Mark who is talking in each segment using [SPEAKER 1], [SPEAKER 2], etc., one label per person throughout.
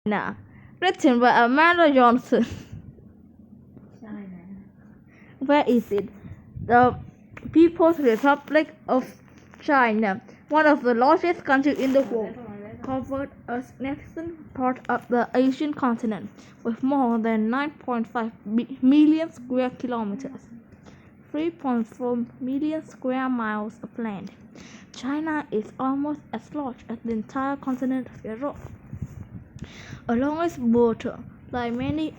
[SPEAKER 1] China, written by Amanda Johnson. Where is it? The People's Republic of China, one of the largest countries in the world, covered a significant part of the Asian continent with more than 9.5 million square kilometers, 3.4 million square miles of land. China is almost as large as the entire continent of Europe. Along its border lie many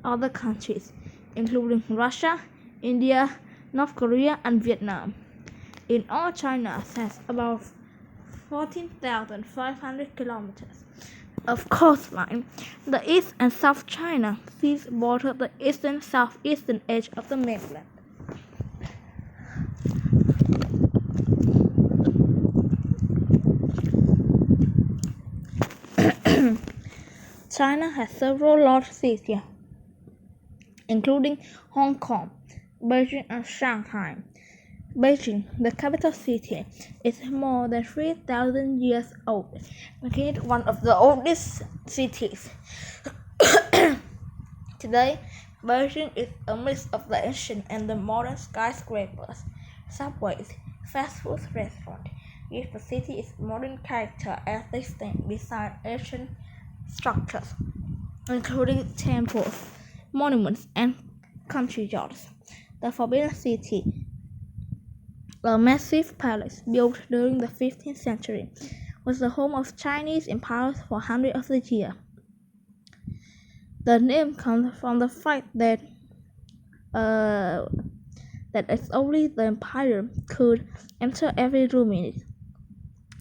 [SPEAKER 1] other countries, including Russia, India, North Korea, and Vietnam. In all, China has about 14,500 kilometers of coastline. The East and South China Seas border the eastern southeastern edge of the mainland. China has several large cities, including Hong Kong, Beijing, and Shanghai. Beijing, the capital city, is more than 3,000 years old, making it one of the oldest cities. Today, Beijing is a mix of the ancient and the modern skyscrapers, subways, fast food restaurants. Give the city its modern character as they stand beside ancient structures, including temples, monuments, and country yards. The Forbidden City, a massive palace built during the 15th century, was the home of Chinese empires for hundreds of years. The name comes from the fact that as only the empire could enter every room in it.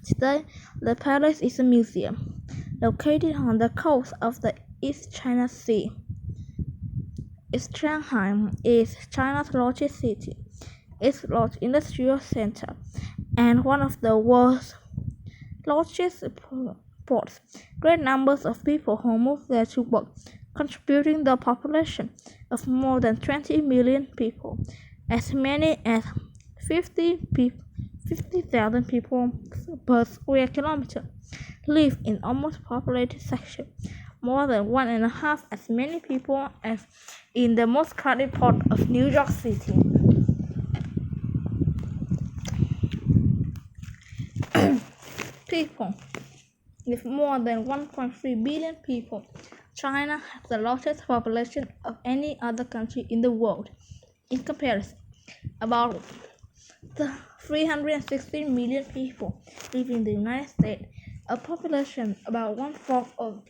[SPEAKER 1] Today, the palace is a museum located on the coast of the East China Sea. Shanghai is China's largest city, its large industrial center, and one of the world's largest ports. Great numbers of people who move there to work, contributing the population of more than 20 million people. As many as 50,000 people per square kilometer live in almost populated section, more than 1.5 as many people as in the most crowded part of New York City. People. With more than 1.3 billion people, China has the largest population of any other country in the world. In comparison, about 316 million people live in the United States, a population about 1/4 of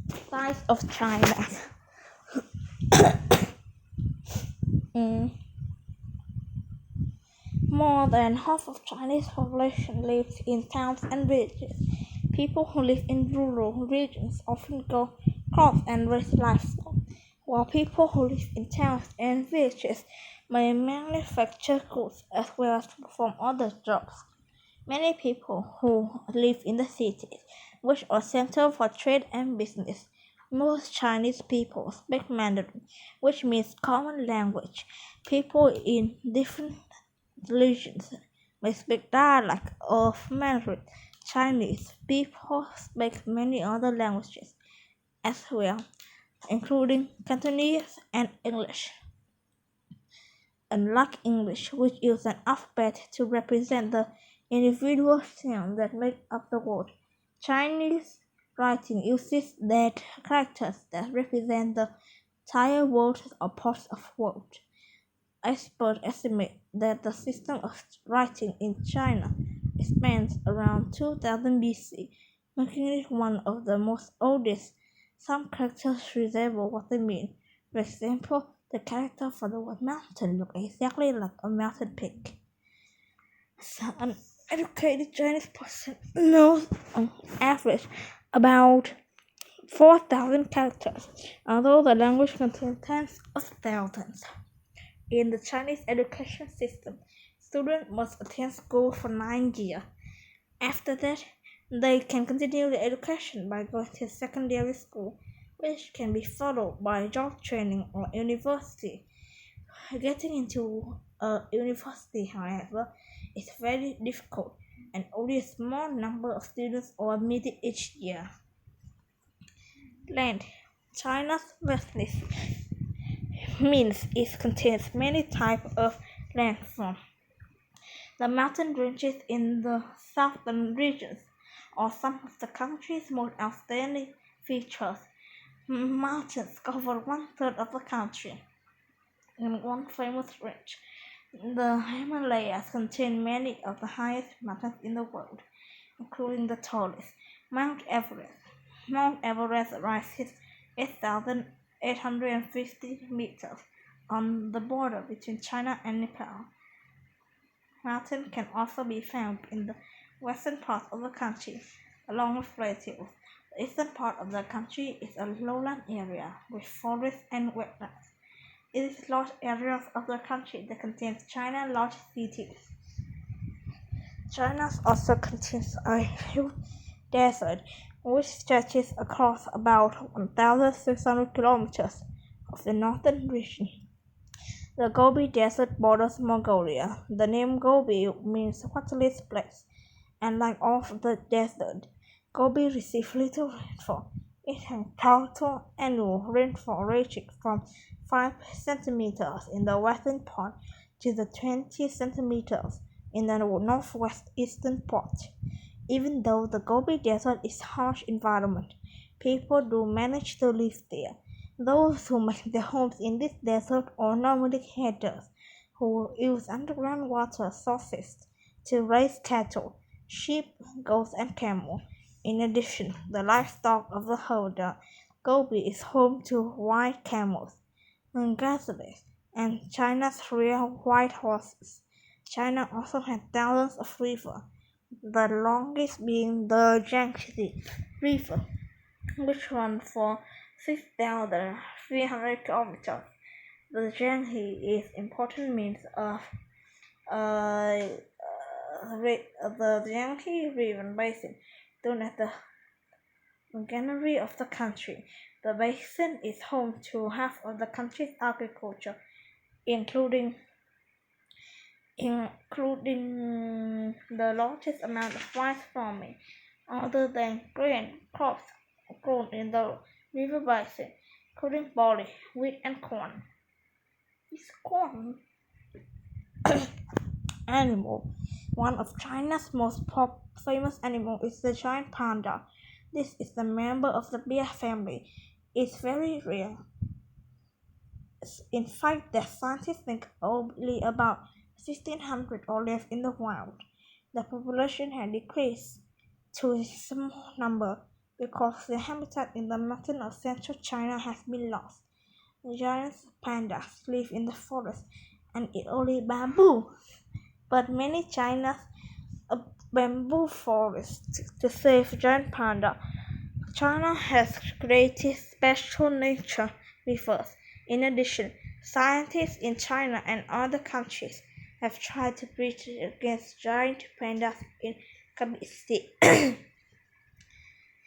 [SPEAKER 1] the size of China. More than half of Chinese population lives in towns and villages. People who live in rural regions often go crops and raise livestock, while people who live in towns and villages may manufacture goods as well as perform other jobs. Many people who live in the cities, which are centers for trade and business. Most Chinese people speak Mandarin, which means common language. People in different regions may speak dialect of Mandarin. Chinese people speak many other languages as well, including Cantonese and English. Unlike English, which uses an alphabet to represent the individual sounds that make up the word, Chinese writing uses that characters that represent the entire word or parts of word. Experts estimate that the system of writing in China spans around 2000 BC, making it one of the most oldest. Some characters resemble what they mean. For example, the character for the word mountain looks exactly like a mountain peak. So an educated Chinese person knows on average about 4,000 characters, although the language contains tens of thousands. In the Chinese education system, students must attend school for 9 years. After that, they can continue their education by going to secondary school, which can be followed by job training or university. Getting into a university, however, is very difficult, and only a small number of students are admitted each year. Land. China's vastness means it contains many types of landforms. The mountain ranges in the southern regions are some of the country's most outstanding features. Mountains cover one-third of the country in one famous range. The Himalayas contain many of the highest mountains in the world, including the tallest, Mount Everest. Mount Everest rises 8,850 meters on the border between China and Nepal. Mountains can also be found in the western part of the country, along with plateaus. The eastern part of the country is a lowland area with forests and wetlands. It is large areas of the country that contains China's large cities. China also contains a huge desert which stretches across about 1,600 kilometers of the northern region. The Gobi Desert borders Mongolia. The name Gobi means waterless place, and like all of the desert, Gobi receives little rainfall. It has total annual rainfall ranging from 5 centimeters in the western part to the 20 centimeters in the northwest eastern part. Even though the Gobi Desert is a harsh environment, people do manage to live there. Those who make their homes in this desert are normally herders who use underground water sources to raise cattle, sheep, goats, and camels. In addition, the livestock of the herder Gobi is home to white camels, gazelles, and China's rare white horses. China also has thousands of rivers, the longest being the Yangtze River, which runs for 6,300 kilometers. The Yangtze is important means of the Yangtze River Basin, known as the granary of the country. The basin is home to half of the country's agriculture, including the largest amount of rice farming, other than grain crops grown in the river basin, including barley, wheat, and corn. This corn animal, one of China's most famous animals, is the giant panda. This is a member of the bear family. It's very rare. In fact, the scientists think only about 1,600 are left in the wild. The population has decreased to a small number because the habitat in the mountains of central China has been lost. The giant pandas live in the forest and eat only bamboo, but many China's bamboo forests to save giant panda. China has created special nature reserves. In addition, scientists in China and other countries have tried to protect against giant pandas in captivity.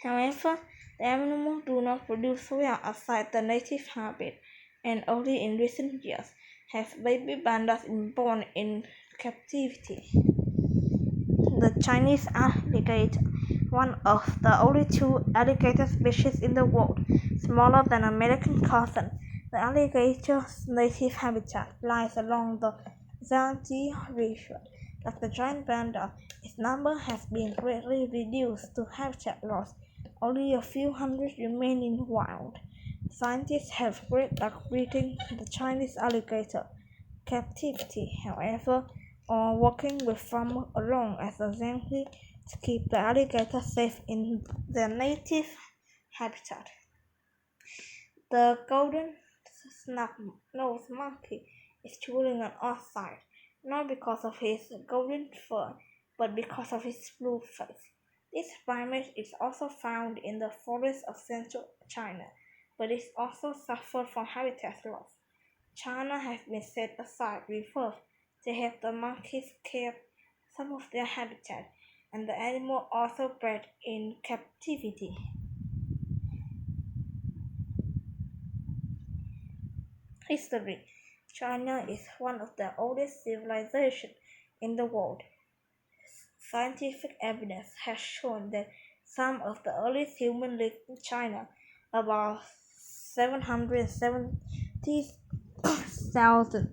[SPEAKER 1] However, the animals do not produce well outside the native habitat, and only in recent years have baby pandas been born in captivity. The Chinese alligator, one of the only two alligator species in the world, smaller than American cousin. The alligator's native habitat lies along the Yangtze River. Like the giant panda, its number has been greatly reduced to habitat loss. Only a few hundred remain in wild. Scientists have great luck breeding the Chinese alligator captivity, however, or working with farmers along as a Yangtze to keep the alligator safe in their native habitat. The golden snub-nosed monkey is truly an outsider, not because of his golden fur, but because of his blue face. This primate is also found in the forests of central China, but it also suffers from habitat loss. China has been set aside reserves to help the monkeys keep some of their habitat, and the animal also bred in captivity. History. China is one of the oldest civilizations in the world. Scientific evidence has shown that some of the earliest humans lived in China about 770,000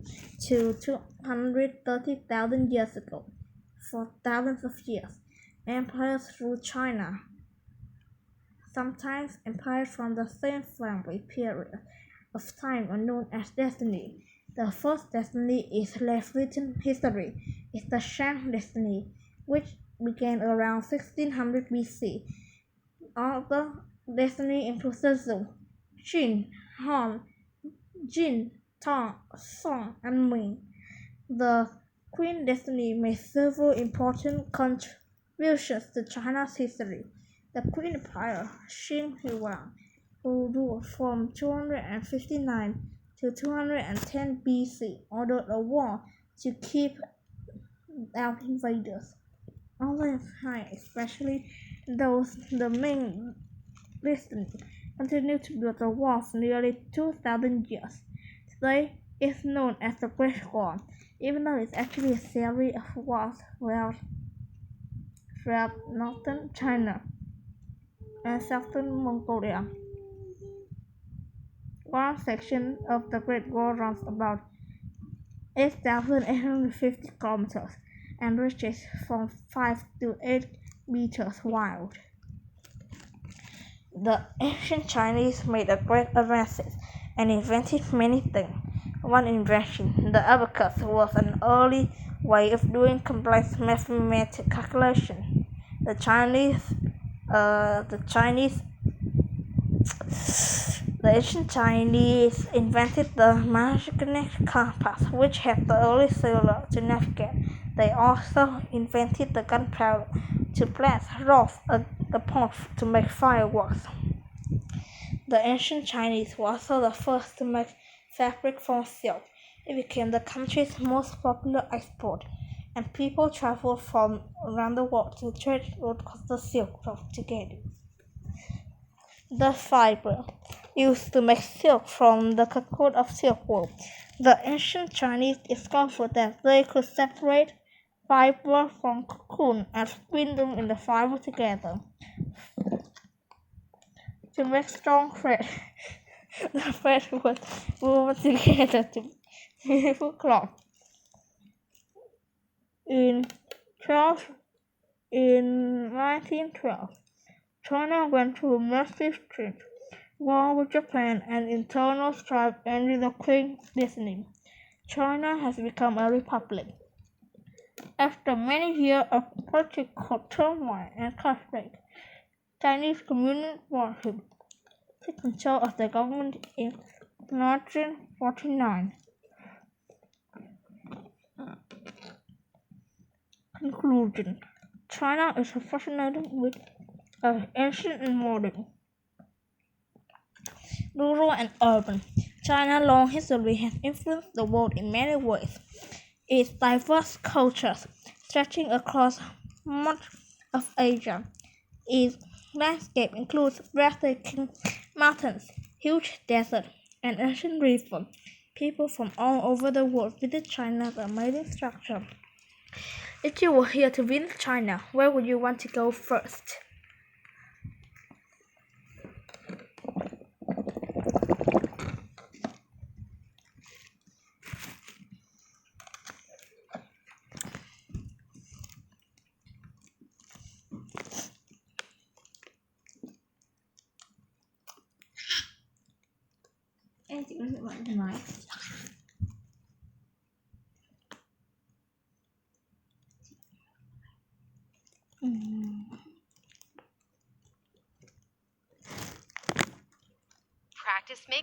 [SPEAKER 1] to 230,000 years ago. For thousands of years, empires ruled China, sometimes empires from the same family period of time are known as dynasty. The first dynasty is less written history is the Shang dynasty, which began around 1600 BC. Other dynasties include Zhou, Qin, Han, Jin, Tang, Song, and Ming. The Qin dynasty made several important contributions to China's history. The Qin Empire, Qin Huang, who ruled from 259 to 210 BC, ordered a war to keep out invaders. Other empires, especially those the Ming dynasty, continued to build a wall for nearly 2,000 years. Today, it's known as the Great Wall, even though it's actually a series of walls throughout northern China and southern Mongolia. One section of the Great Wall runs about 8,850 kilometers and reaches from 5 to 8 meters wide. The ancient Chinese made a great advances and invented many things. One invention, the abacus, was an early way of doing complex mathematical calculation. The ancient Chinese invented the magnetic compass, which helped the early sailors to navigate. They also invented the gunpowder to blast rocks at the point to make fireworks. The ancient Chinese were also the first to make fabric from silk. It became the country's most popular export, and people traveled from around the world to trade across the Silk Road to get it. The fiber used to make silk from the cocoon of silkworm. The ancient Chinese discovered that they could separate fiber from cocoon and spin them in the fiber together to make strong thread. The thread was woven together to beautiful cloth. In 1912, China went through a massive trade war with Japan and internal strife ended the Qing dynasty. China has become a republic. After many years of political turmoil and conflict, Chinese Communist Party took control of the government in 1949. Conclusion: China is fascinating with ancient and modern, rural and urban. China's long history has influenced the world in many ways. Its diverse cultures, stretching across much of Asia. Its landscape includes breathtaking mountains, huge deserts, and ancient rivers. People from all over the world visit China's amazing structure. If you were here to visit China, where would you want to go first? Em chị có thể bạn thử nói.
[SPEAKER 2] Practice makes